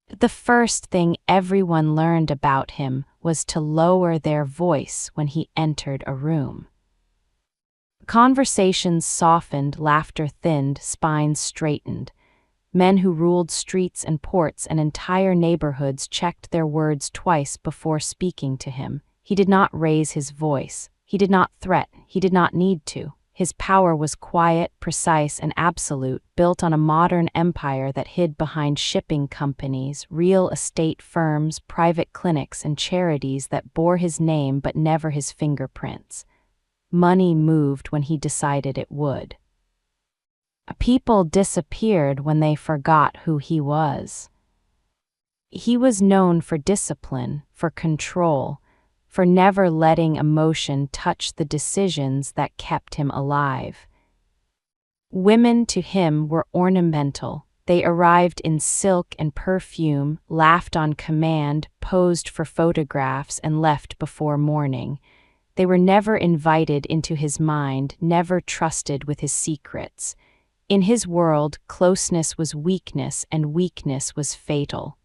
The first thing everyone learned about him was to lower their voice when he entered a room. Conversations softened, laughter thinned, spines straightened. Men who ruled streets and ports and entire neighborhoods checked their words twice before speaking to him. He did not raise his voice. He did not threaten. He did not need to. His power was quiet, precise, and absolute, built on a modern empire that hid behind shipping companies, real estate firms, private clinics, and charities that bore his name but never his fingerprints. Money moved when he decided it would. People disappeared when they forgot who he was. He was known for discipline, for control, for never letting emotion touch the decisions that kept him alive. Women to him were ornamental. They arrived in silk and perfume, laughed on command, posed for photographs, and left before morning. They were never invited into his mind, never trusted with his secrets. In his world, closeness was weakness, and weakness was fatal.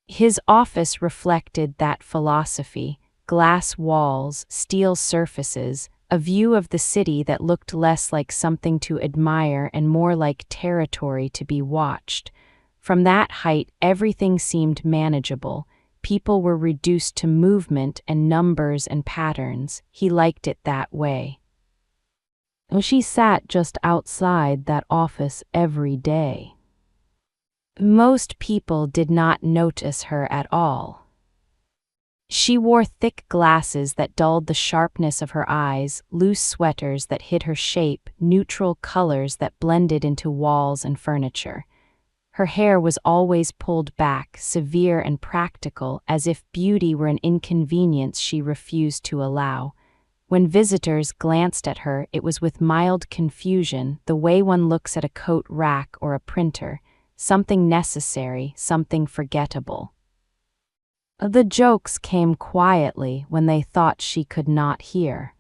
His office reflected that philosophy: glass walls, steel surfaces, a view of the city that looked less like something to admire and more like territory to be watched. From that height, everything seemed manageable. People were reduced to movement and numbers and patterns. He liked it that way. She sat just outside that office every day. Most people did not notice her at all. She wore thick glasses that dulled the sharpness of her eyes, loose sweaters that hid her shape, neutral colors that blended into walls and furniture. Her hair was always pulled back, severe and practical, as if beauty were an inconvenience she refused to allow. When visitors glanced at her, it was with mild confusion, the way one looks at a coat rack or a printer. Something necessary, something forgettable. The jokes came quietly when they thought she could not hear.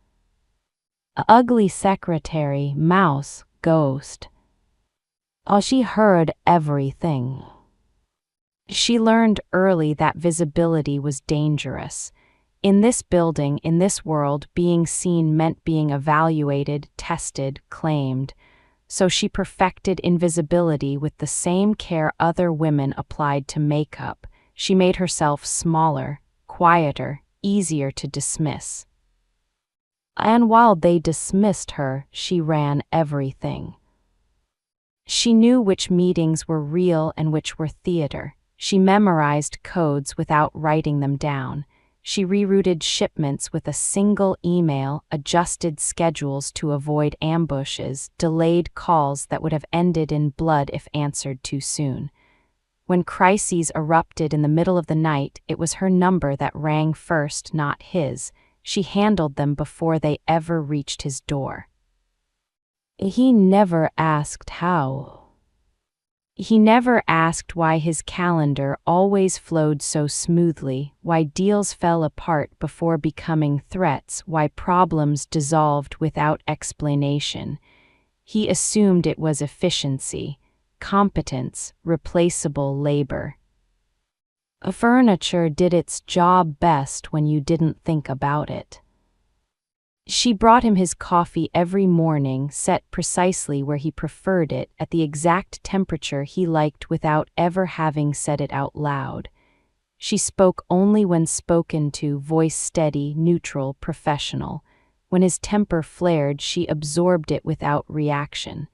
Ugly secretary, mouse, ghost. She heard everything. She learned early that visibility was dangerous. In this building, in this world, being seen meant being evaluated, tested, claimed. So she perfected invisibility with the same care other women applied to makeup. She made herself smaller, quieter, easier to dismiss. And while they dismissed her, she ran everything. She knew which meetings were real and which were theater. She memorized codes without writing them down. She rerouted shipments with a single email, adjusted schedules to avoid ambushes, delayed calls that would have ended in blood if answered too soon. When crises erupted in the middle of the night, it was her number that rang first, not his. She handled them before they ever reached his door. He never asked how. He never asked why his calendar always flowed so smoothly, why deals fell apart before becoming threats, why problems dissolved without explanation. He assumed it was efficiency, competence, replaceable labor. Furniture did its job best when you didn't think about it. She brought him his coffee every morning, set precisely where he preferred it, at the exact temperature he liked without ever having said it out loud. She spoke only when spoken to, voice steady, neutral, professional. When his temper flared, she absorbed it without reaction.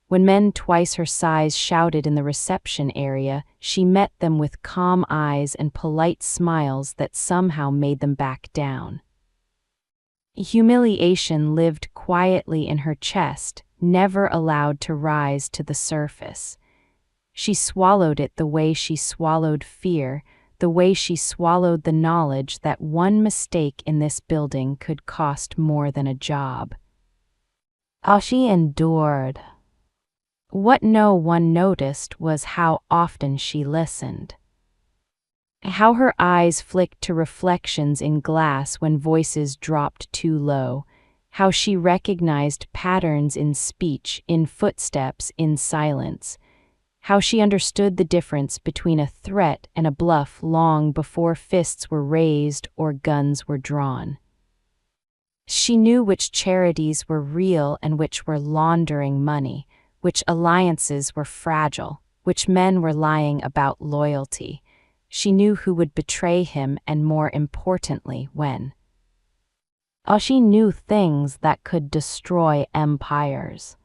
When men twice her size shouted in the reception area, she met them with calm eyes and polite smiles that somehow made them back down. Humiliation lived quietly in her chest, never allowed to rise to the surface. She swallowed it the way she swallowed fear, the way she swallowed the knowledge that one mistake in this building could cost more than a job. She endured. What no one noticed was how often she listened. How her eyes flicked to reflections in glass when voices dropped too low. How she recognized patterns in speech, in footsteps, in silence. how she understood the difference between a threat and a bluff long before fists were raised or guns were drawn. She knew which charities were real and which were laundering money, which alliances were fragile, which men were lying about loyalty. She knew who would betray him and, more importantly, when. She knew things that could destroy empires.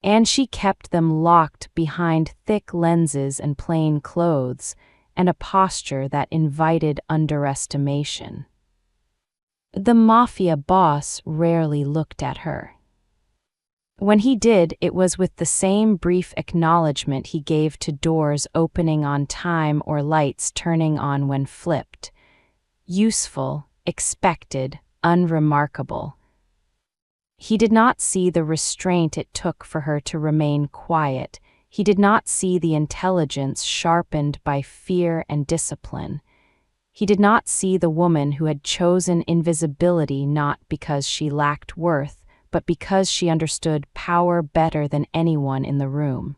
And she kept them locked behind thick lenses and plain clothes, and a posture that invited underestimation. The Mafia boss rarely looked at her. When he did, it was with the same brief acknowledgement he gave to doors opening on time or lights turning on when flipped. Useful, expected, unremarkable. He did not see the restraint it took for her to remain quiet. He did not see the intelligence sharpened by fear and discipline. He did not see the woman who had chosen invisibility not because she lacked worth, but because she understood power better than anyone in the room.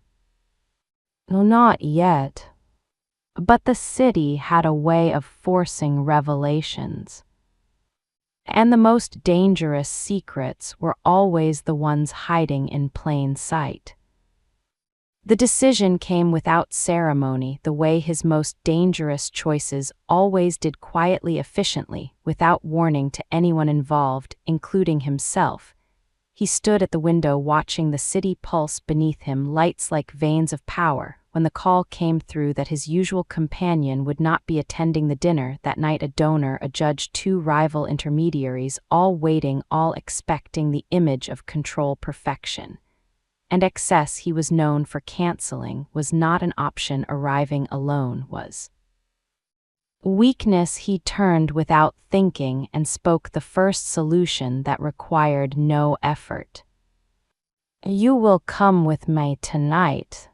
No, not yet. But the city had a way of forcing revelations. And the most dangerous secrets were always the ones hiding in plain sight. The decision came without ceremony, the way his most dangerous choices always did, quietly, efficiently, without warning to anyone involved, including himself. He stood at the window watching the city pulse beneath him, lights like veins of power, when the call came through that his usual companion would not be attending the dinner that night. A donor, a judge, two rival intermediaries, all waiting, all expecting the image of control perfection. And excess he was known for canceling was not an option. Arriving alone was. Weakness he turned without thinking and spoke the first solution that required no effort. "You will come with me tonight."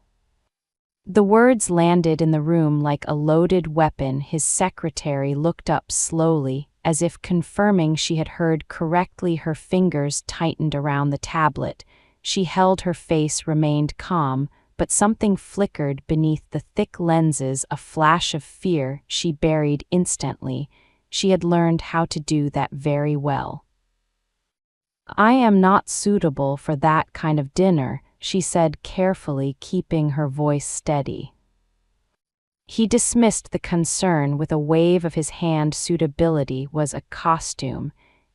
The words landed in the room like a loaded weapon. His secretary looked up slowly, as if confirming she had heard correctly. Her fingers tightened around the tablet. She held her face, remained calm, but something flickered beneath the thick lenses, a flash of fear she buried instantly. She had learned how to do that very well. "I am not suitable for that kind of dinner," she said carefully, keeping her voice steady. He dismissed the concern with a wave of his hand. Suitability was a costume,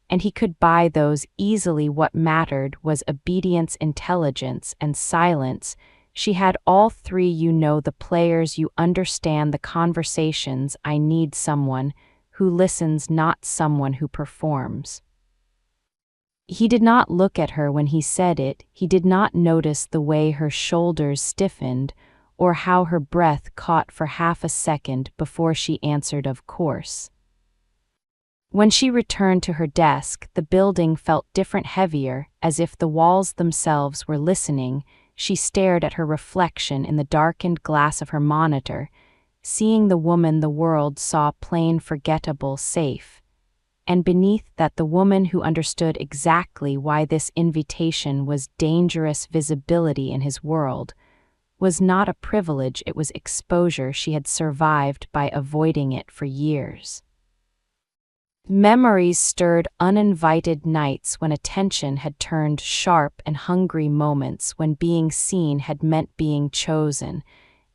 and he could buy those easily. What mattered was obedience, intelligence, and silence. She had all three. "You know the players, you understand the conversations. I need someone who listens, not someone who performs." He did not look at her when he said it. He did not notice the way her shoulders stiffened or how her breath caught for half a second before she answered, "Of course." When she returned to her desk, the building felt different, heavier, as if the walls themselves were listening. She stared at her reflection in the darkened glass of her monitor, seeing the woman the world saw, plain, forgettable, safe. And beneath that, the woman who understood exactly why this invitation was dangerous. Visibility in his world was not a privilege, it was exposure. She had survived by avoiding it for years. Memories stirred, uninvited nights when attention had turned sharp, and hungry moments when being seen had meant being chosen,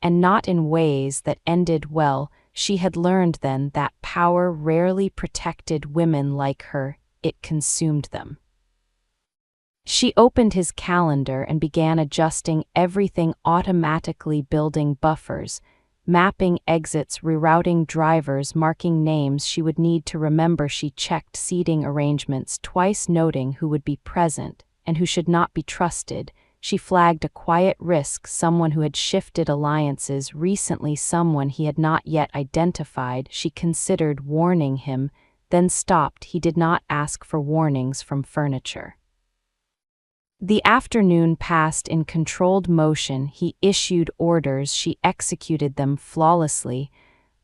and not in ways that ended well. She had learned then that power rarely protected women like her, it consumed them. She opened his calendar and began adjusting everything, automatically building buffers, mapping exits, rerouting drivers, marking names she would need to remember. She checked seating arrangements twice, noting who would be present and who should not be trusted. She flagged a quiet risk, someone who had shifted alliances recently, someone he had not yet identified. She considered warning him, then stopped. He did not ask for warnings from furniture. The afternoon passed in controlled motion. He issued orders, she executed them flawlessly.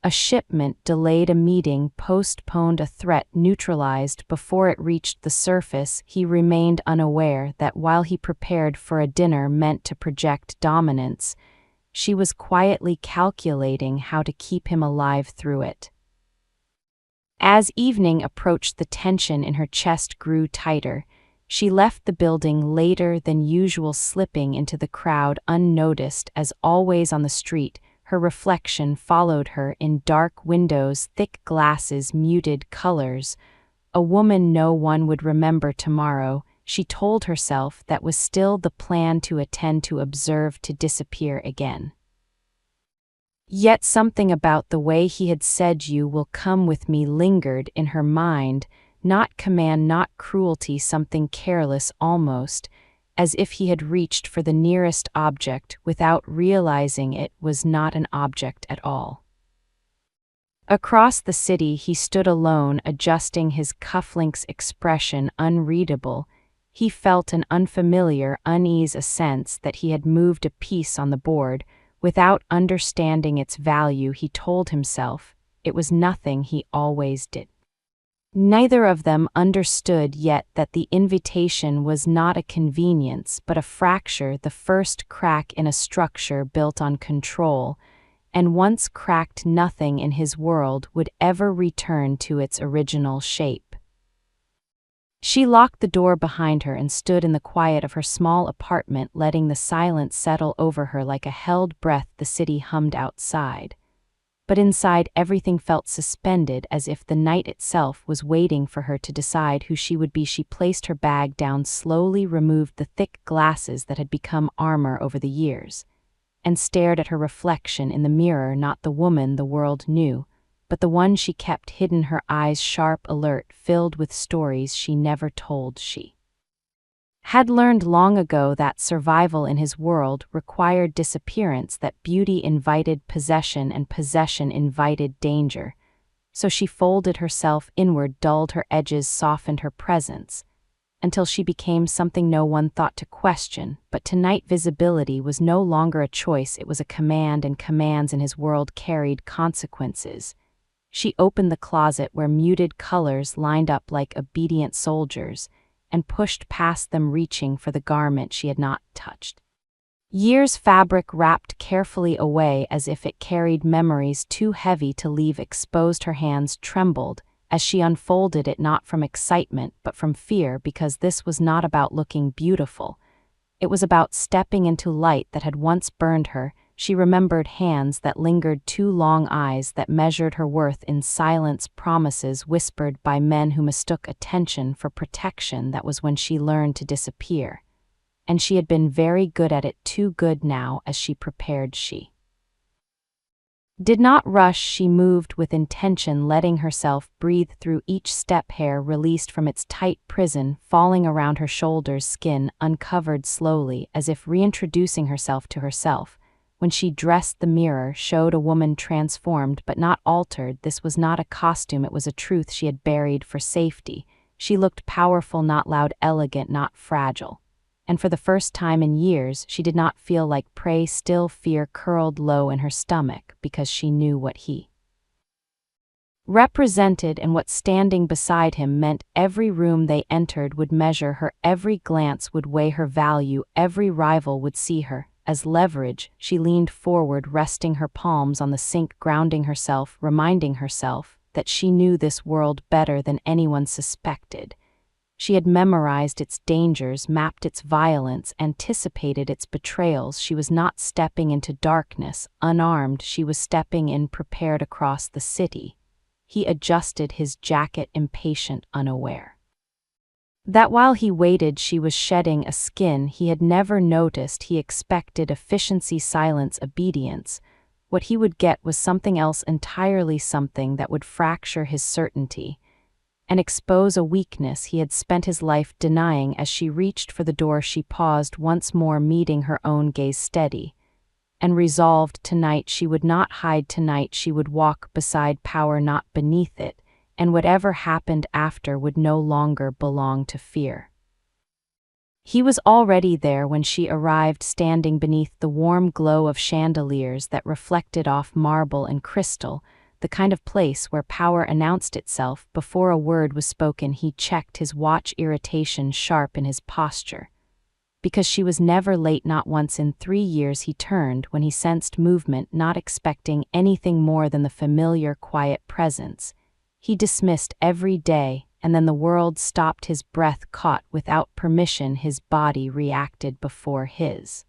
A shipment delayed, a meeting postponed, a threat neutralized before it reached the surface. He remained unaware that while he prepared for a dinner meant to project dominance, She was quietly calculating how to keep him alive through it. As evening approached, the tension in her chest grew tighter. She left the building later than usual, slipping into the crowd unnoticed. As always on the street, her reflection followed her in dark windows, thick glasses, muted colors. A woman no one would remember tomorrow, she told herself. That was still the plan: to attend, to observe, to disappear again. Yet something about the way he had said "you will come with me" lingered in her mind, not command, not cruelty, something careless almost, as if he had reached for the nearest object without realizing it was not an object at all. Across the city he stood alone, adjusting his cufflinks, expression unreadable. He felt an unfamiliar unease, a sense that he had moved a piece on the board. Without understanding its value, he told himself, it was nothing, he always did. Neither of them understood yet that the invitation was not a convenience but a fracture, the first crack in a structure built on control, and once cracked, nothing in his world would ever return to its original shape. She locked the door behind her and stood in the quiet of her small apartment, letting the silence settle over her like a held breath. The city hummed outside, but inside everything felt suspended, as if the night itself was waiting for her to decide who she would be. She placed her bag down, slowly removed the thick glasses that had become armor over the years, and stared at her reflection in the mirror, not the woman the world knew, but the one she kept hidden, her eyes sharp, alert, filled with stories she never told. She had learned long ago that survival in his world required disappearance, that beauty invited possession and possession invited danger. So she folded herself inward, dulled her edges, softened her presence, until she became something no one thought to question. But tonight visibility was no longer a choice, it was a command, and commands in his world carried consequences. She opened the closet where muted colors lined up like obedient soldiers, and pushed past them, reaching for the garment she had not touched. Years' fabric wrapped carefully away as if it carried memories too heavy to leave exposed. Her hands trembled as she unfolded it, not from excitement but from fear, because this was not about looking beautiful. It was about stepping into light that had once burned her. She remembered hands that lingered too long, eyes that measured her worth in silence, promises whispered by men who mistook attention for protection. That was when she learned to disappear, and she had been very good at it, too good now. As she prepared, she did not rush, she moved with intention, letting herself breathe through each step, hair released from its tight prison, falling around her shoulders, skin uncovered slowly, as if reintroducing herself to herself. When she dressed, the mirror showed a woman transformed but not altered. This was not a costume, it was a truth she had buried for safety. She looked powerful, not loud, elegant, not fragile. And for the first time in years, she did not feel like prey. Still, fear curled low in her stomach, because she knew what he represented and what standing beside him meant. Every room they entered would measure her, every glance would weigh her value, every rival would see her as leverage. She leaned forward, resting her palms on the sink, grounding herself, reminding herself that she knew this world better than anyone suspected. She had memorized its dangers, mapped its violence, anticipated its betrayals. She was not stepping into darkness unarmed, she was stepping in prepared. Across the city, he adjusted his jacket, impatient, unaware that while he waited she was shedding a skin he had never noticed. He expected efficiency, silence, obedience. What he would get was something else entirely, something that would fracture his certainty and expose a weakness he had spent his life denying. As she reached for the door, she paused once more, meeting her own gaze, steady and resolved. Tonight she would not hide, tonight she would walk beside power, not beneath it, and whatever happened after would no longer belong to fear. He was already there when she arrived, standing beneath the warm glow of chandeliers that reflected off marble and crystal, the kind of place where power announced itself before a word was spoken. He checked his watch, irritation sharp in his posture. because she was never late. Not once in 3 years. He turned when he sensed movement, not expecting anything more than the familiar, quiet presence. He dismissed every day, and then the world stopped. His breath caught without permission. His body reacted before his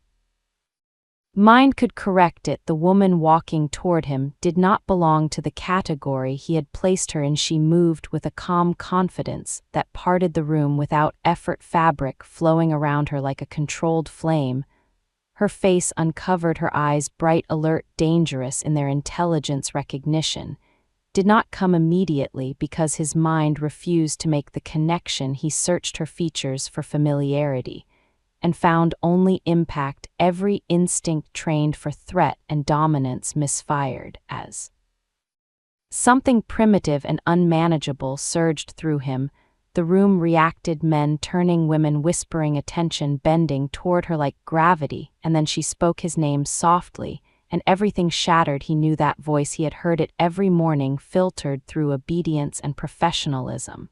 mind could correct it. The woman walking toward him did not belong to the category he had placed her in. She moved with a calm confidence that parted the room without effort, fabric flowing around her like a controlled flame. Her face uncovered, her eyes bright, alert, dangerous in their intelligence. Recognition did not come immediately because his mind refused to make the connection. He searched her features for familiarity and found only impact. Every instinct trained for threat and dominance misfired as something primitive and unmanageable surged through him. The room reacted, men turning, women whispering, attention bending toward her like gravity, and then she spoke his name softly, and everything shattered. He knew that voice. He had heard it every morning, filtered through obedience and professionalism.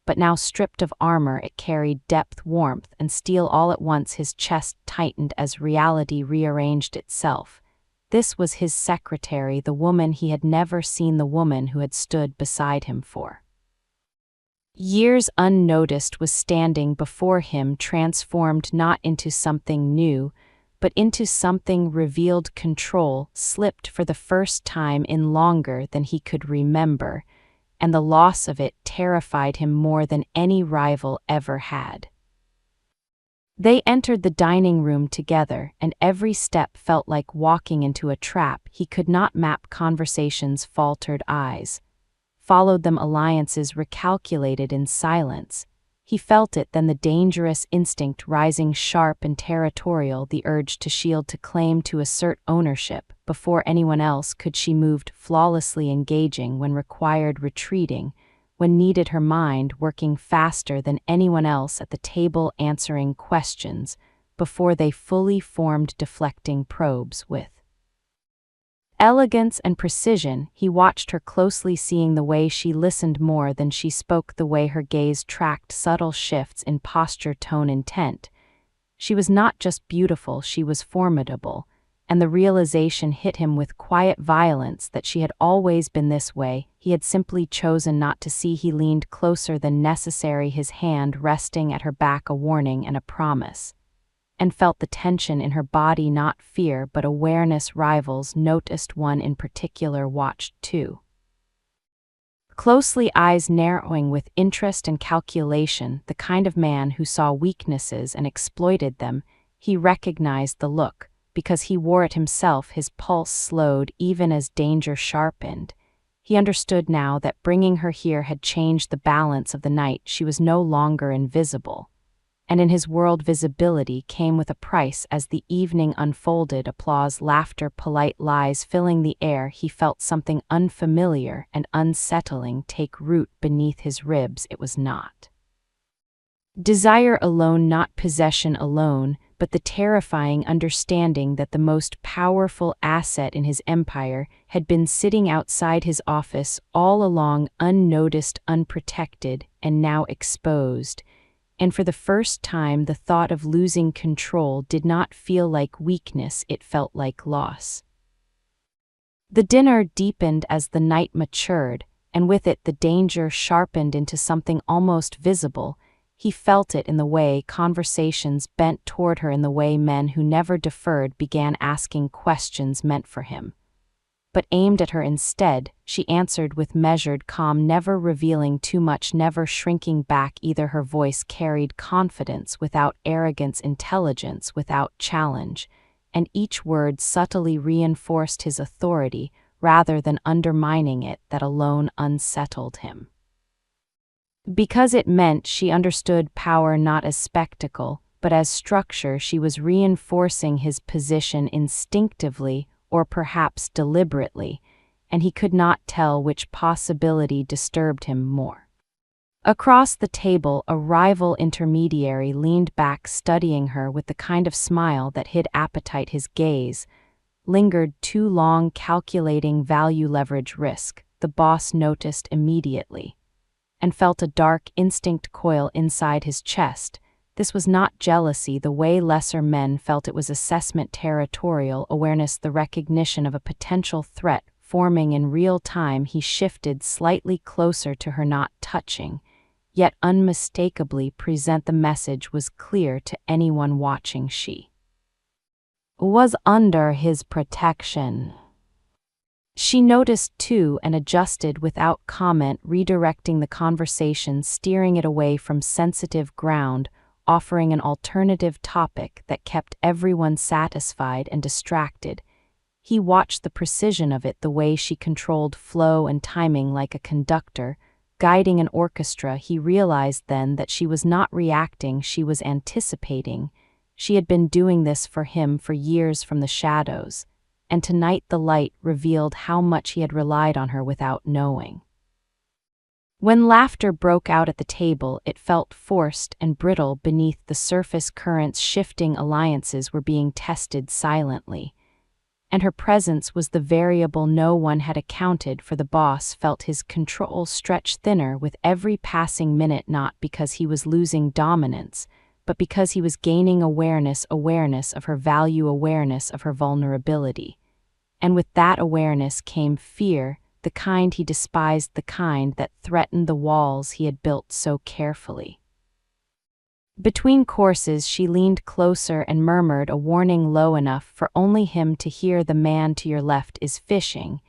But now, stripped of armor, it carried depth, warmth, and steel all at once. His chest tightened as reality rearranged itself. This was his secretary, the woman he had never seen, the woman who had stood beside him for years unnoticed, was standing before him, transformed not into something new, but into something revealed. Control slipped for the first time in longer than he could remember, and the loss of it terrified him more than any rival ever had. They entered the dining room together, and every step felt like walking into a trap. He could not map conversations. Faltered eyes followed them, alliances recalculated in silence. He felt it then, the dangerous instinct rising sharp and territorial, the urge to shield, to claim, to assert ownership before anyone else could. She moved flawlessly, engaging when required, retreating when needed, her mind working faster than anyone else at the table, answering questions before they fully formed, deflecting probes with elegance and precision. He watched her closely, seeing the way she listened more than she spoke, the way her gaze tracked subtle shifts in posture, tone, intent. She was not just beautiful, she was formidable, and the realization hit him with quiet violence that she had always been this way. He had simply chosen not to see. He leaned closer than necessary, his hand resting at her back, a warning and a promise, and felt the tension in her body, not fear but awareness. Rivals noticed, one in particular watched too closely, eyes narrowing with interest and calculation, the kind of man who saw weaknesses and exploited them. He recognized the look because he wore it himself. His pulse slowed even as danger sharpened. He understood now that bringing her here had changed the balance of the night. She was no longer invisible, and in his world visibility came with a price. As the evening unfolded, applause, laughter, polite lies filling the air, he felt something unfamiliar and unsettling take root beneath his ribs. It was not desire alone, not possession alone, but the terrifying understanding that the most powerful asset in his empire had been sitting outside his office all along, unnoticed, unprotected, and now exposed. And for the first time, the thought of losing control did not feel like weakness, it felt like loss. The dinner deepened as the night matured, and with it the danger sharpened into something almost visible. He felt it in the way conversations bent toward her, in the way men who never deferred began asking questions meant for him, but aimed at her instead. She answered with measured calm, never revealing too much, never shrinking back either. Her voice carried confidence without arrogance, intelligence without challenge, and each word subtly reinforced his authority rather than undermining it. That alone unsettled him, because it meant she understood power not as spectacle, but as structure. She was reinforcing his position instinctively, or perhaps deliberately, and he could not tell which possibility disturbed him more. Across the table, a rival intermediary leaned back, studying her with the kind of smile that hid appetite. His gaze lingered too long, calculating value, leverage, risk. The boss noticed immediately, and felt a dark instinct coil inside his chest. This was not jealousy the way lesser men felt it was assessment territorial awareness the recognition of a potential threat forming in real time. He shifted slightly closer to her not touching, yet unmistakably present the message was clear to anyone watching she was under his protection. She noticed too and adjusted without comment, redirecting the conversation, steering it away from sensitive ground, offering an alternative topic that kept everyone satisfied and distracted. He watched the precision of it, the way she controlled flow and timing like a conductor, guiding an orchestra. He realized then that she was not reacting, she was anticipating. She had been doing this for him for years from the shadows, and tonight the light revealed how much he had relied on her without knowing. When laughter broke out at the table, it felt forced and brittle beneath the surface currents. Shifting alliances were being tested silently, and her presence was the variable no one had accounted for. The boss felt his control stretch thinner with every passing minute, not because he was losing dominance, but because he was gaining awareness of her value, awareness of her vulnerability. And with that awareness came fear, the kind he despised, the kind that threatened the walls he had built so carefully. Between courses, she leaned closer and murmured a warning low enough for only him to hear. The man to your left is fishing.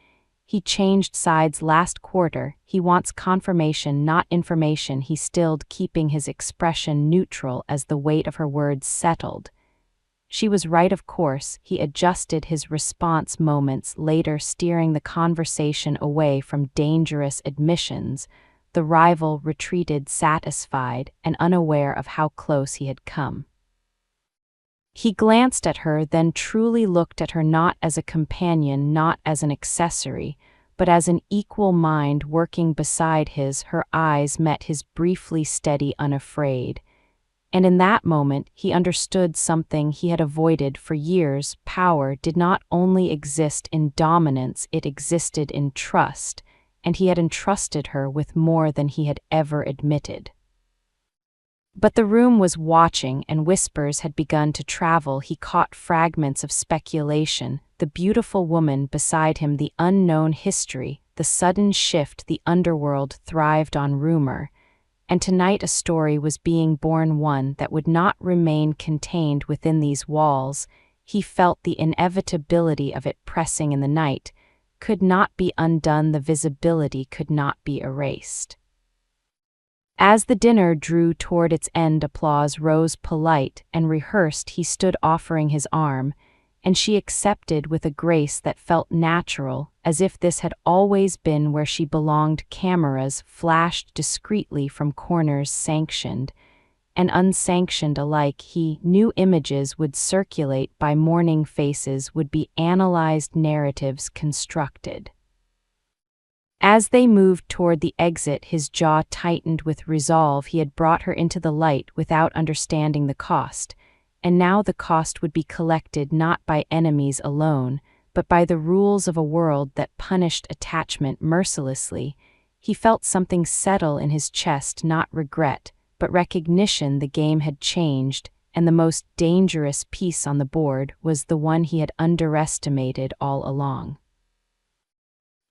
He changed sides last quarter. He wants confirmation, not information. He stilled, keeping his expression neutral as the weight of her words settled. She was right, of course. He adjusted his response moments later, steering the conversation away from dangerous admissions. The rival retreated, satisfied and unaware of how close he had come. He glanced at her, then truly looked at her, not as a companion, not as an accessory, but as an equal mind working beside his. Her eyes met his, briefly steady, unafraid. And in that moment, he understood something he had avoided for years. Power did not only exist in dominance, it existed in trust, and he had entrusted her with more than he had ever admitted. But the room was watching, and whispers had begun to travel. He caught fragments of speculation, the beautiful woman beside him, the unknown history, the sudden shift. The underworld thrived on rumor, and tonight a story was being born, one that would not remain contained within these walls. He felt the inevitability of it pressing in the night, could not be undone, the visibility could not be erased. As the dinner drew toward its end, applause rose polite and rehearsed. He stood offering his arm, and she accepted with a grace that felt natural, as if this had always been where she belonged. Cameras flashed discreetly from corners, sanctioned and unsanctioned alike. He knew images would circulate by morning, faces would be analyzed, narratives constructed. As they moved toward the exit, his jaw tightened with resolve. He had brought her into the light without understanding the cost, and now the cost would be collected not by enemies alone, but by the rules of a world that punished attachment mercilessly. He felt something settle in his chest, not regret, but recognition. The game had changed, and the most dangerous piece on the board was the one he had underestimated all along.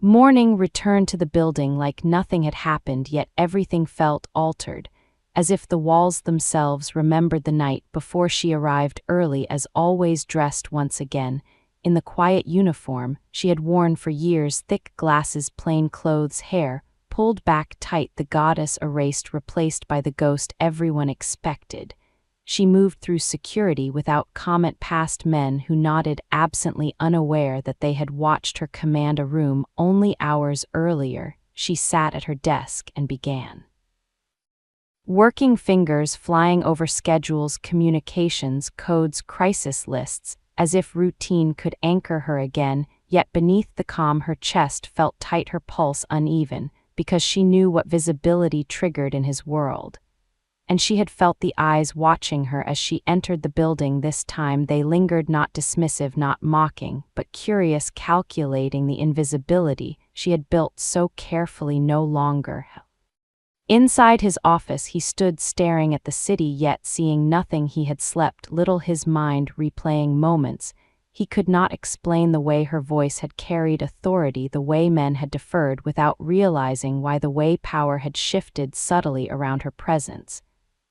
Morning returned to the building like nothing had happened, yet everything felt altered, as if the walls themselves remembered the night before. She arrived early, as always, dressed once again in the quiet uniform she had worn for years, thick glasses, plain clothes, hair pulled back tight, the goddess erased, replaced by the ghost everyone expected. She moved through security without comment, past men who nodded absently, unaware that they had watched her command a room only hours earlier. She sat at her desk and began working, fingers flying over schedules, communications, codes, crisis lists, as if routine could anchor her again. Yet beneath the calm, her chest felt tight, her pulse uneven, because she knew what visibility triggered in his world. And she had felt the eyes watching her as she entered the building. This time they lingered, not dismissive, not mocking, but curious, calculating. The invisibility she had built so carefully no longer Inside his office he stood staring at the city yet seeing nothing. He had slept little, his mind replaying moments. He could not explain the way her voice had carried authority, the way men had deferred without realizing why, the way power had shifted subtly around her presence.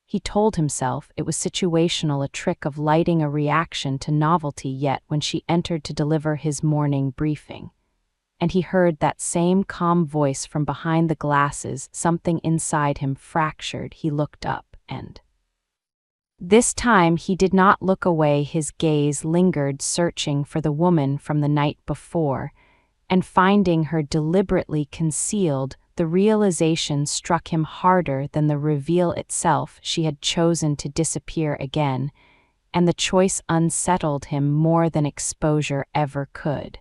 He told himself it was situational, a trick of lighting a reaction to novelty, yet when she entered to deliver his morning briefing, and he heard that same calm voice from behind the glasses, something inside him fractured. He looked up, and this time he did not look away. His gaze lingered, searching for the woman from the night before, and finding her deliberately concealed, the realization struck him harder than the reveal itself. She had chosen to disappear again, and the choice unsettled him more than exposure ever could.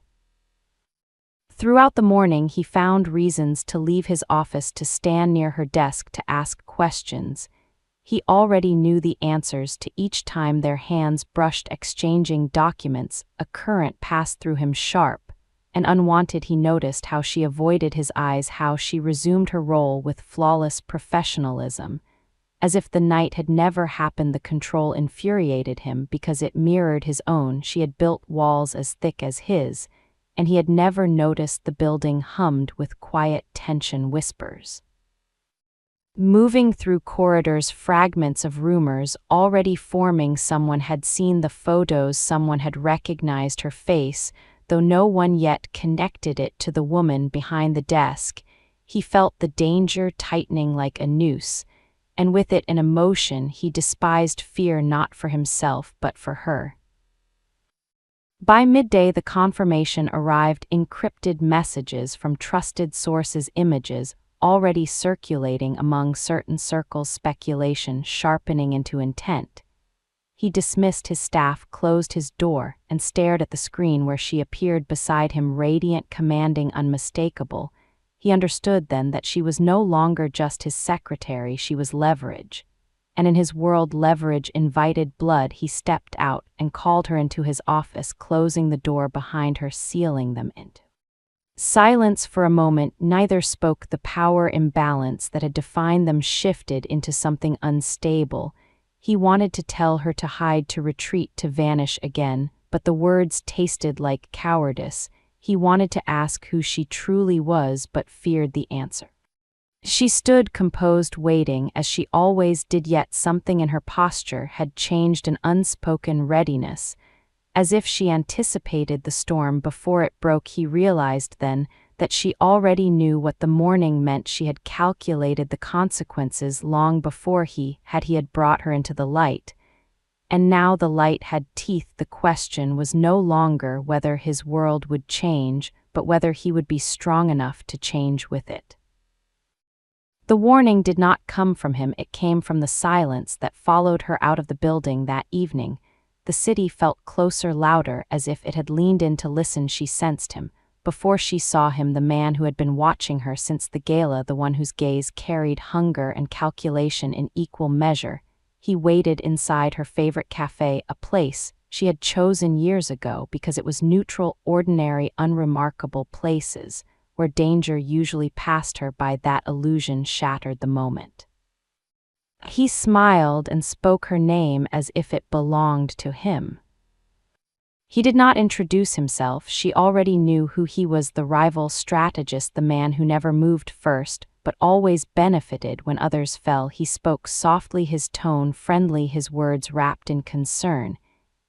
Throughout the morning he found reasons to leave his office, to stand near her desk, to ask questions. He already knew the answers to each time their hands brushed exchanging documents. A current passed through him, sharp and unwanted. He noticed how she avoided his eyes, how she resumed her role with flawless professionalism, as if the night had never happened. The control infuriated him because it mirrored his own. She had built walls as thick as his, and he had never noticed. The building hummed with quiet tension, whispers moving through corridors, fragments of rumors already forming. Someone had seen the photos, someone had recognized her face, though no one yet connected it to the woman behind the desk. He felt the danger tightening like a noose, and with it an emotion he despised, fear, not for himself but for her. By midday the confirmation arrived, encrypted messages from trusted sources, images already circulating among certain circles, speculation sharpening into intent. He dismissed his staff, closed his door, and stared at the screen where she appeared beside him, radiant, commanding, unmistakable. He understood then that she was no longer just his secretary, she was leverage. And in his world leverage invited blood. He stepped out and called her into his office, closing the door behind her, sealing them into silence. For a moment neither spoke. The power imbalance that had defined them shifted into something unstable. He wanted to tell her to hide, to retreat, to vanish again, but the words tasted like cowardice. He wanted to ask who she truly was, but feared the answer. She stood composed, waiting, as she always did, yet something in her posture had changed, an unspoken readiness, as if she anticipated the storm before it broke. He realized then that she already knew what the morning meant. She had calculated the consequences long before he had brought her into the light. And now the light had teeth. The question was no longer whether his world would change, but whether he would be strong enough to change with it. The warning did not come from him, it came from the silence that followed her out of the building that evening. The city felt closer, louder, as if it had leaned in to listen. She sensed him. Before she saw him, the man who had been watching her since the gala, the one whose gaze carried hunger and calculation in equal measure. He waited inside her favorite cafe, a place she had chosen years ago because it was neutral, ordinary, unremarkable places where danger usually passed her by. That illusion shattered the moment. He smiled and spoke her name as if it belonged to him. He did not introduce himself. She already knew who he was, the rival strategist, the man who never moved first, but always benefited when others fell. He spoke softly, his tone friendly, his words wrapped in concern.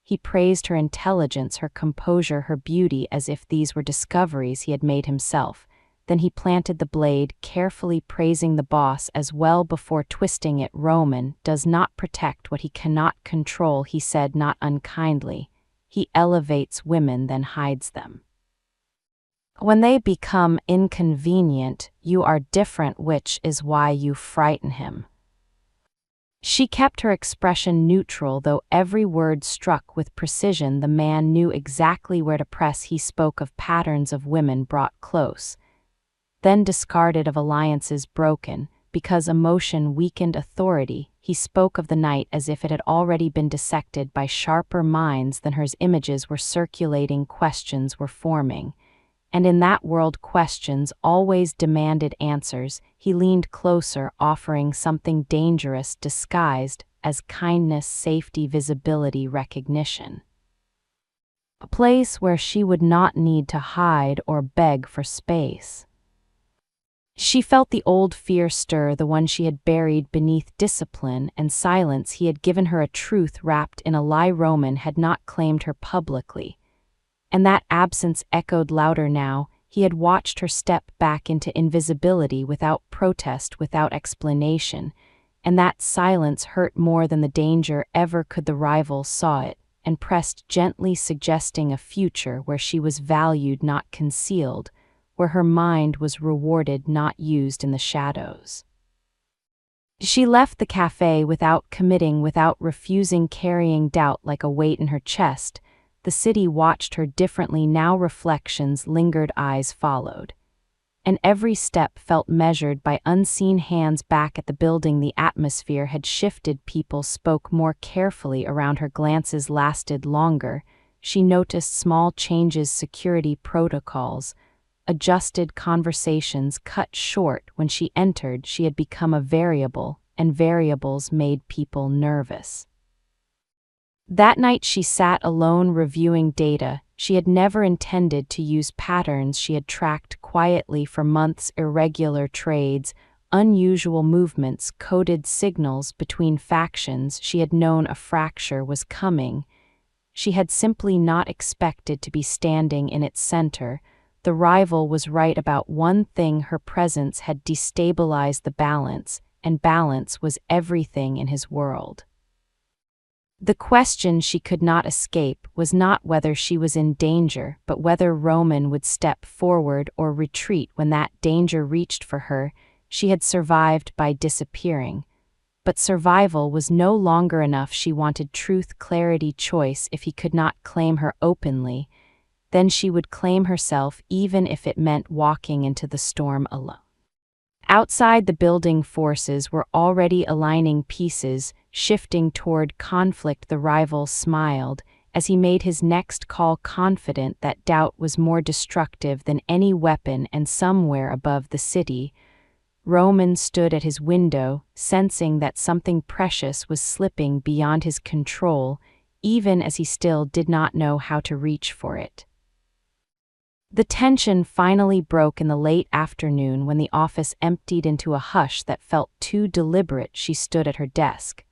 He praised her intelligence, her composure, her beauty, as if these were discoveries he had made himself. Then he planted the blade, carefully praising the boss as well before twisting it. Roman does not protect what he cannot control, he said, not unkindly. He elevates women, then hides them. When they become inconvenient, you are different, which is why you frighten him. She kept her expression neutral, though every word struck with precision. The man knew exactly where to press. He spoke of patterns of women brought close, then discarded, of alliances broken, because emotion weakened authority. He spoke of the night as if it had already been dissected by sharper minds than hers. Images were circulating, questions were forming, and in that world questions always demanded answers. He leaned closer, offering something dangerous disguised as kindness, safety, visibility, recognition. A place where she would not need to hide or beg for space. She felt the old fear stir, the one she had buried beneath discipline and silence. He had given her a truth wrapped in a lie. Roman had not claimed her publicly, and that absence echoed louder now. He had watched her step back into invisibility without protest, without explanation, and that silence hurt more than the danger ever could. The rival saw it and pressed gently, suggesting a future where she was valued, not concealed, where her mind was rewarded, not used in the shadows. She left the cafe without committing, without refusing, carrying doubt like a weight in her chest. The city watched her differently now. Reflections lingered, eyes followed, and every step felt measured by unseen hands. Back at the building, the atmosphere had shifted. People spoke more carefully around her. Glances lasted longer. She noticed small changes, security protocols, adjusted, conversations cut short. When she entered, she had become a variable, and variables made people nervous. That night she sat alone reviewing data. She had never intended to use patterns she had tracked quietly for months. Irregular trades, unusual movements, coded signals between factions. She had known a fracture was coming. She had simply not expected to be standing in its center. The rival was right about one thing: her presence had destabilized the balance, and balance was everything in his world. The question she could not escape was not whether she was in danger, but whether Roman would step forward or retreat when that danger reached for her. She had survived by disappearing, but survival was no longer enough. She wanted truth, clarity, choice. If he could not claim her openly, then she would claim herself, even if it meant walking into the storm alone. Outside the building, forces were already aligning, pieces shifting toward conflict. The rival smiled as he made his next call, confident that doubt was more destructive than any weapon. And somewhere above the city, Roman stood at his window, sensing that something precious was slipping beyond his control, even as he still did not know how to reach for it. The tension finally broke in the late afternoon when the office emptied into a hush that felt too deliberate. She stood at her desk,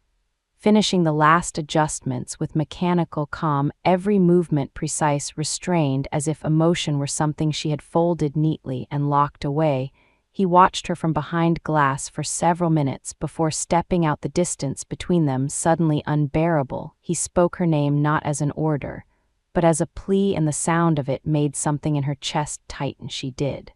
finishing the last adjustments with mechanical calm, every movement precise, restrained, as if emotion were something she had folded neatly and locked away. He watched her from behind glass for several minutes before stepping out. The distance between them suddenly unbearable. He spoke her name not as an order, but as a plea, and the sound of it made something in her chest tighten. She did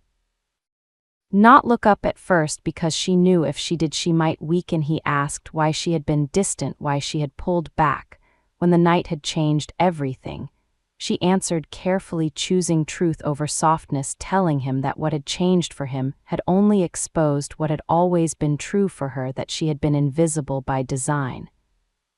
not look up at first, because she knew if she did she might weaken. He asked why she had been distant, why she had pulled back when the night had changed everything. She answered carefully, choosing truth over softness, telling him that what had changed for him had only exposed what had always been true for her, that she had been invisible by design,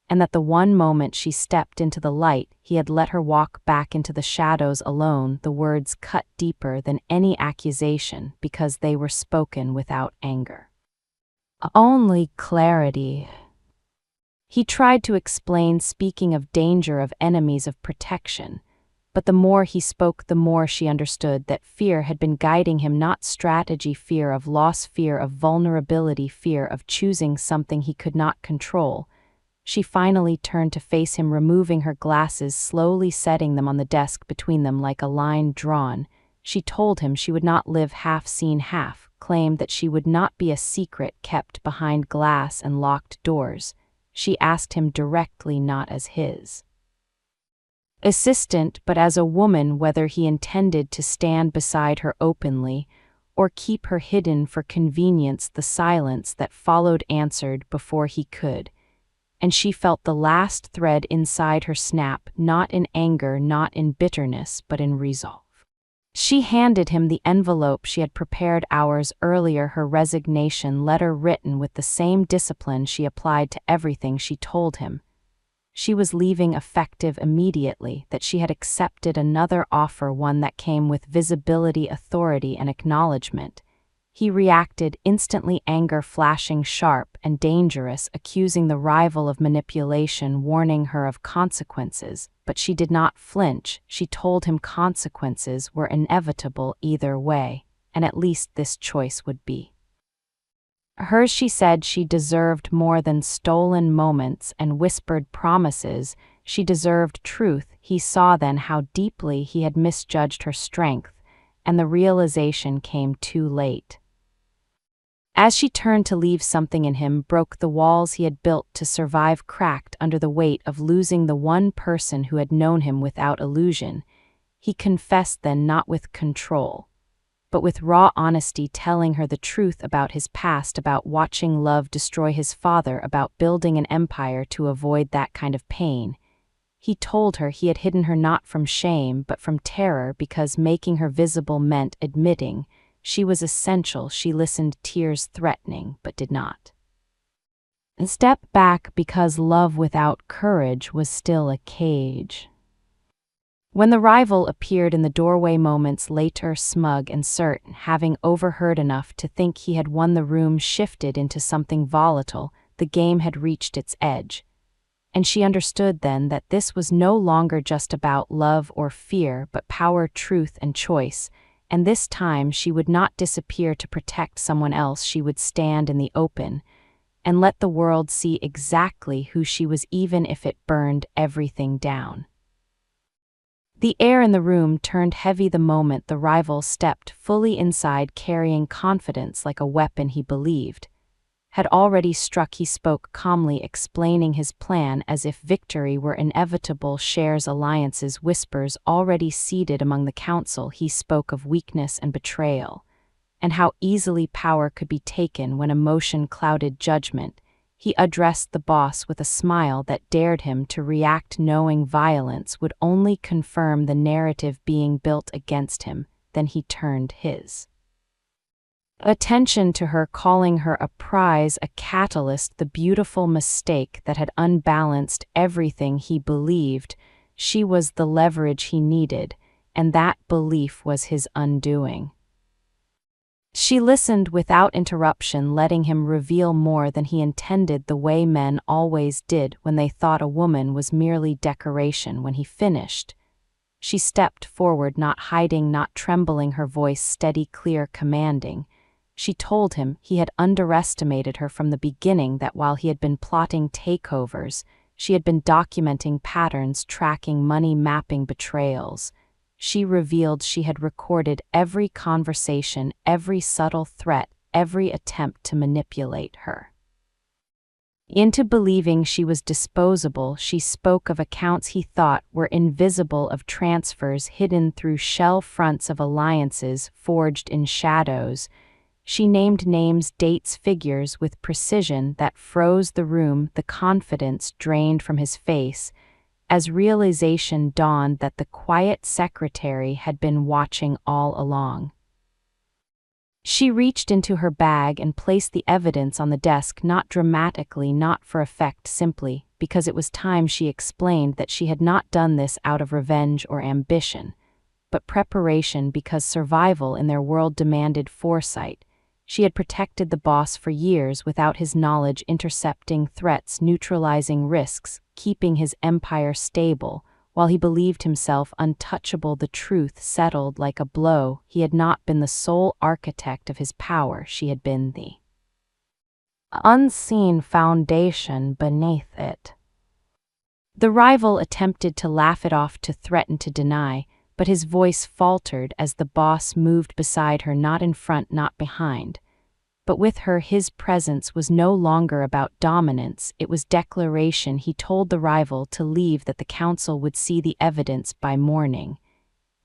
and that the one moment she stepped into the light, he had let her walk back into the shadows alone. The words cut deeper than any accusation because they were spoken without anger, only clarity. He tried to explain, speaking of danger, of enemies, of protection, but the more he spoke, the more she understood that fear had been guiding him, not strategy, fear of loss, fear of vulnerability, fear of choosing something he could not control. She finally turned to face him, removing her glasses, slowly setting them on the desk between them like a line drawn. She told him she would not live half seen, half, claimed that she would not be a secret kept behind glass and locked doors. She asked him directly, not as his assistant, but as a woman, whether he intended to stand beside her openly or keep her hidden for convenience. The silence that followed answered before he could, and she felt the last thread inside her snap, not in anger, not in bitterness, but in resolve. She handed him the envelope she had prepared hours earlier, her resignation letter written with the same discipline she applied to everything she told him. She was leaving effective immediately, that she had accepted another offer, one that came with visibility, authority, and acknowledgement. He reacted instantly, anger flashing sharp and dangerous, accusing the rival of manipulation, warning her of consequences. But she did not flinch. She told him consequences were inevitable either way, and at least this choice would be hers. She said she deserved more than stolen moments and whispered promises. She deserved truth. He saw then how deeply he had misjudged her strength, and the realization came too late. As she turned to leave, something in him broke. The walls he had built to survive cracked under the weight of losing the one person who had known him without illusion. He confessed then, not with control, but with raw honesty, telling her the truth about his past, about watching love destroy his father, about building an empire to avoid that kind of pain. He told her he had hidden her not from shame but from terror, because making her visible meant admitting she was essential. She listened, tears threatening, but did not step back, because love without courage was still a cage. When the rival appeared in the doorway moments later, smug and certain, having overheard enough to think he had won, the room shifted into something volatile. The game had reached its edge. And she understood then that this was no longer just about love or fear, but power, truth, and choice. And this time she would not disappear to protect someone else. She would stand in the open and let the world see exactly who she was, even if it burned everything down. The air in the room turned heavy the moment the rival stepped fully inside, carrying confidence like a weapon he believed had already struck. He spoke calmly, explaining his plan as if victory were inevitable. Shares, alliances, whispers already seated among the council. He spoke of weakness and betrayal, and how easily power could be taken when emotion clouded judgment. He addressed the boss with a smile that dared him to react, knowing violence would only confirm the narrative being built against him. Then he turned his attention to her, calling her a prize, a catalyst, the beautiful mistake that had unbalanced everything he believed. She was the leverage he needed, and that belief was his undoing. She listened without interruption, letting him reveal more than he intended, the way men always did when they thought a woman was merely decoration. When he finished, she stepped forward, not hiding, not trembling, her voice steady, clear, commanding. She told him he had underestimated her from the beginning, that while he had been plotting takeovers, she had been documenting patterns, tracking money, mapping betrayals. She revealed she had recorded every conversation, every subtle threat, every attempt to manipulate her into believing she was disposable. She spoke of accounts he thought were invisible, of transfers hidden through shell fronts, of alliances forged in shadows. She named names, dates, figures with precision that froze the room. The confidence drained from his face as realization dawned that the quiet secretary had been watching all along. She reached into her bag and placed the evidence on the desk, not dramatically, not for effect, simply because it was time. She explained that she had not done this out of revenge or ambition, but preparation, because survival in their world demanded foresight. She had protected the boss for years without his knowledge, intercepting threats, neutralizing risks, keeping his empire stable, while he believed himself untouchable. The truth settled like a blow. He had not been the sole architect of his power. She had been the unseen foundation beneath it. The rival attempted to laugh it off, to threaten, to deny, but his voice faltered as the boss moved beside her, not in front, not behind, but with her. His presence was no longer about dominance, it was declaration. He told the rival to leave, that the council would see the evidence by morning,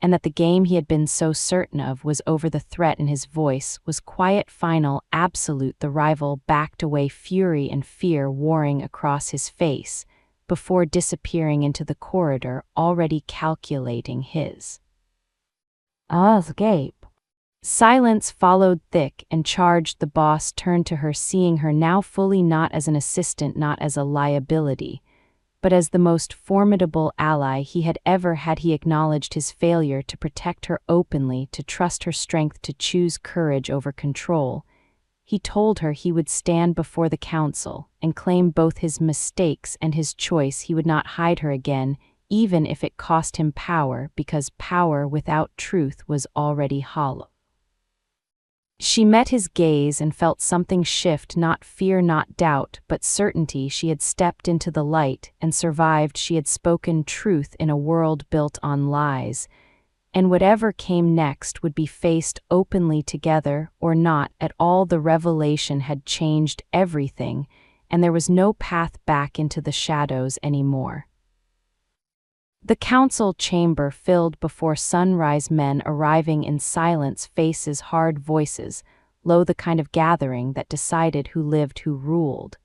and that the game he had been so certain of was over. The threat in his voice was quiet, final, absolute. The rival backed away, fury and fear warring across his face, before disappearing into the corridor, already calculating his escape. Silence followed, thick and charged. The boss turned to her, seeing her now fully, not as an assistant, not as a liability, but as the most formidable ally he had ever had. He acknowledged his failure to protect her openly, to trust her strength, to choose courage over control. He told her he would stand before the council and claim both his mistakes and his choice. He would not hide her again, even if it cost him power, because power without truth was already hollow. She met his gaze and felt something shift, not fear, not doubt, but certainty. She had stepped into the light and survived. She had spoken truth in a world built on lies. And whatever came next would be faced openly, together or not at all. The revelation had changed everything, and there was no path back into the shadows anymore. The council chamber filled before sunrise, men arriving in silence, faces, hard voices, low, the kind of gathering that decided who lived, who ruled,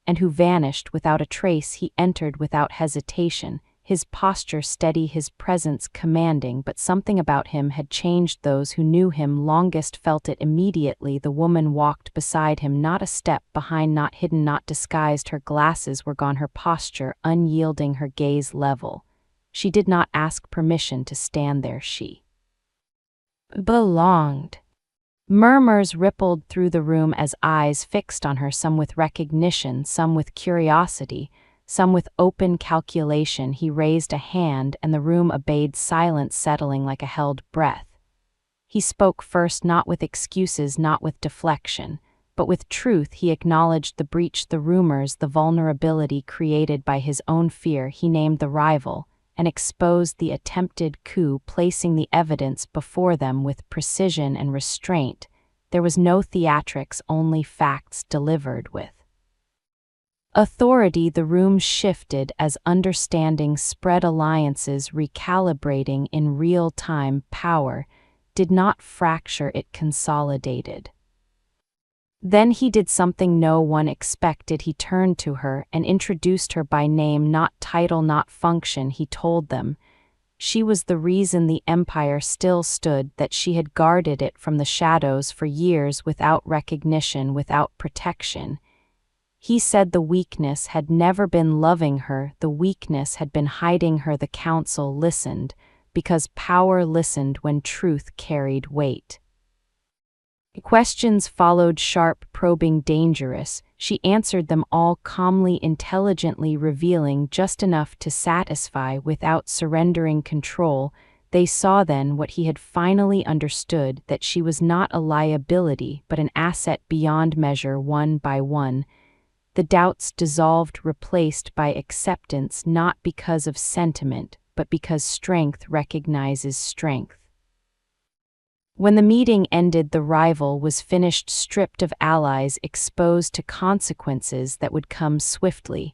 and who vanished without a trace. He entered without hesitation, his posture steady, his presence commanding, but something about him had changed. Those who knew him longest felt it immediately. The woman walked beside him, not a step behind, not hidden, not disguised. Her glasses were gone, her posture unyielding, her gaze level. She did not ask permission to stand there. She belonged. Murmurs rippled through the room as eyes fixed on her, some with recognition, some with curiosity, some with open calculation. He raised a hand, and the room obeyed, silence settling like a held breath. He spoke first, not with excuses, not with deflection, but with truth. He acknowledged the breach, the rumors, the vulnerability created by his own fear. He named the rival and exposed the attempted coup, placing the evidence before them with precision and restraint. There was no theatrics, only facts delivered with authority. The room shifted as understanding spread, alliances recalibrating in real time. Power did not fracture, it consolidated. Then he did something no one expected. He turned to her and introduced her by name, not title, not function. He told them she was the reason the empire still stood, that she had guarded it from the shadows for years without recognition, without protection. He said the weakness had never been loving her, the weakness had been hiding her. The council listened, because power listened when truth carried weight. Questions followed, sharp, probing, dangerous. She answered them all calmly, intelligently, revealing just enough to satisfy without surrendering control. They saw then what he had finally understood, that she was not a liability but an asset beyond measure. One by one, the doubts dissolved, replaced by acceptance, not because of sentiment, but because strength recognizes strength. When the meeting ended, the rival was finished, stripped of allies, exposed to consequences that would come swiftly.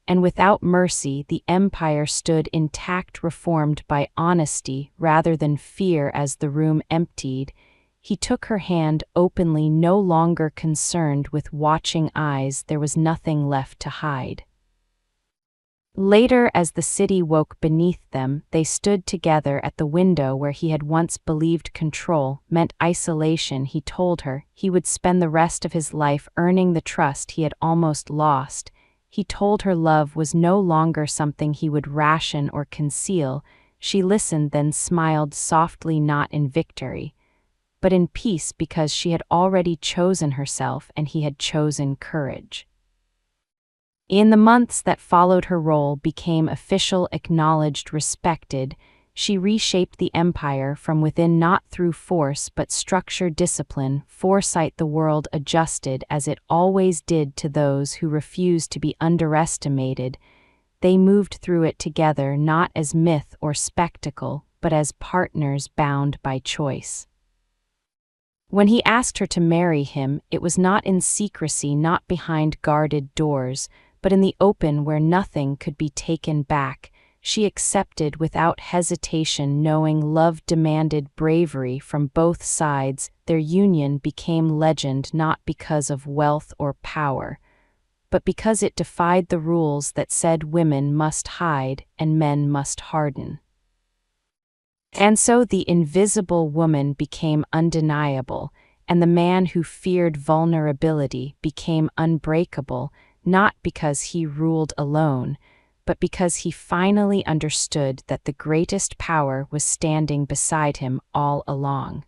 And without mercy, the empire stood intact, reformed by honesty rather than fear. As the room emptied, he took her hand openly, no longer concerned with watching eyes. There was nothing left to hide. Later, as the city woke beneath them, they stood together at the window where he had once believed control meant isolation. He told her he would spend the rest of his life earning the trust he had almost lost. He told her love was no longer something he would ration or conceal. She listened, then smiled softly, not in victory, but in peace, because she had already chosen herself and he had chosen courage. In the months that followed, her role became official, acknowledged, respected. She reshaped the empire from within, not through force but structure, discipline, foresight. The world adjusted as it always did to those who refused to be underestimated. They moved through it together, not as myth or spectacle, but as partners bound by choice. When he asked her to marry him, it was not in secrecy, not behind guarded doors, but in the open where nothing could be taken back. She accepted without hesitation, knowing love demanded bravery from both sides. Their union became legend, not because of wealth or power, but because it defied the rules that said women must hide and men must harden. And so the invisible woman became undeniable, and the man who feared vulnerability became unbreakable, not because he ruled alone, but but because he finally understood that the greatest power was standing beside him all along.